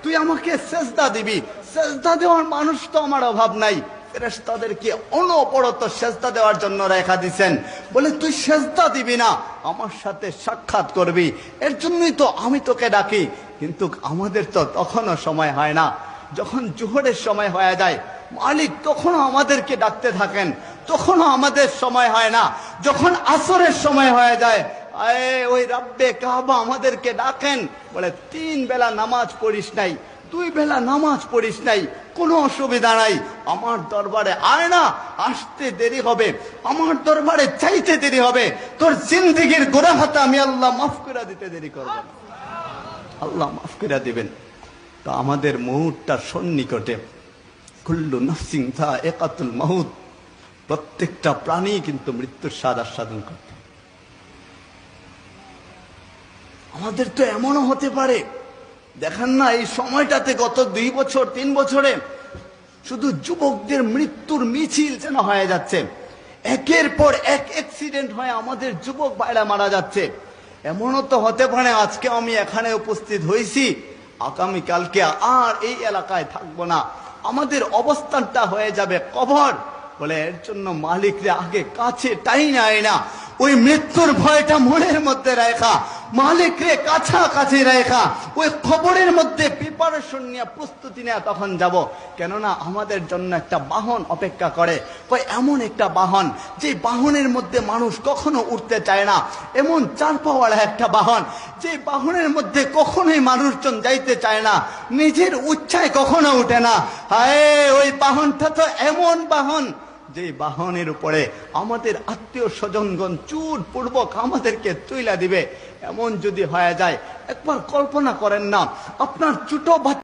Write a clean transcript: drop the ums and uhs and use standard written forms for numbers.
তুই আমাকে সেজদা দিবি, সেজদা দেওয়ার মানুষ তো আমার অভাব নাই। ফেরেশতাদেরকে অনবরত সেজদা দেওয়ার জন্য রেখা দিছেন, বলে তুই সেজদা দিবি না, আমার সাথে সাক্ষাৎ করবি, এর জন্যই তো আমি তোকে ডাকি। কিন্তু আমাদের তো তখনও সময় হয় না। যখন জোহরের সময় হয়ে যায়, মালিক তখনও আমাদেরকে ডাকতে থাকেন, তখনও আমাদের সময় হয় না। যখন আসরের সময় হয়ে যায়, ওই রাব্বে কাবা আমাদেরকে ডাকেন, বলে 3 বেলা নামাজ পড়িস নাই, 2 বেলা নামাজ পড়িস নাই, কোনো অসুবিধা নাই, আমার দরবারে আয় না, আসতে দেরি হবে, আমার দরবারে চাইতে দেরি হবে, তোর জিন্দেগীর গুনাহটা আমি আল্লাহ মাফ করে দিতে দেরি করব না। আল্লাহ মাফ করে দিবেন। তো আমাদের মুহূর্তটার সন্নিকটে, কুল্লু নাফসিন যায়িকাতুল মাউত, প্রত্যেকটা প্রাণী কিন্তু মৃত্যুর স্বাদ আস্বাদন করতে। আমাদের তো এমনও হতে পারে, দেখেন না এই সময়টাতে গত 2 বছর 3 বছরে শুধু যুবকদের মৃত্যুর মিছিল যেন হয়ে যাচ্ছে, একের পর এক অ্যাক্সিডেন্ট হয়ে আমাদের যুবক ভাইরা মারা যাচ্ছে। এমনও তো হতে পারে আজকে আমি এখানে উপস্থিত হয়েছি, আগামীকালকে আর এই এলাকায় থাকবো না, আমাদের অবস্থানটা হয়ে যাবে কবর। বলে এর জন্য মালিকরে আগে কাছে টাইনা না, ওই মৃত্যুর ভয়টা মনের মধ্যে রেখা, মালিকরে কাছাকাছি রেখা, ওই খবরের মধ্যে প্রিপারেশন নিয়ে প্রস্তুতি নেওয়া তখন যাব। কেননা আমাদের জন্য একটা বাহন অপেক্ষা করে, কই এমন একটা বাহন যে বাহনের মধ্যে মানুষ কখনো উঠতে চায় না, এমন 4 পাওয়ার একটা বাহন যে বাহনের মধ্যে কখনোই মানুষজন যাইতে চায় না, নিজের উচ্চায় কখনো উঠে না। হায়, ওই বাহনটা তো এমন বাহন যে বাহনের উপরে আমাদের আত্মীয় স্বজনগণ চুট পূর্বক আমাদেরকে তুইলা দিবে। এমন যদি হয়ে যায়, একবার কল্পনা করেন না, আপনার ছোট বাচ্চা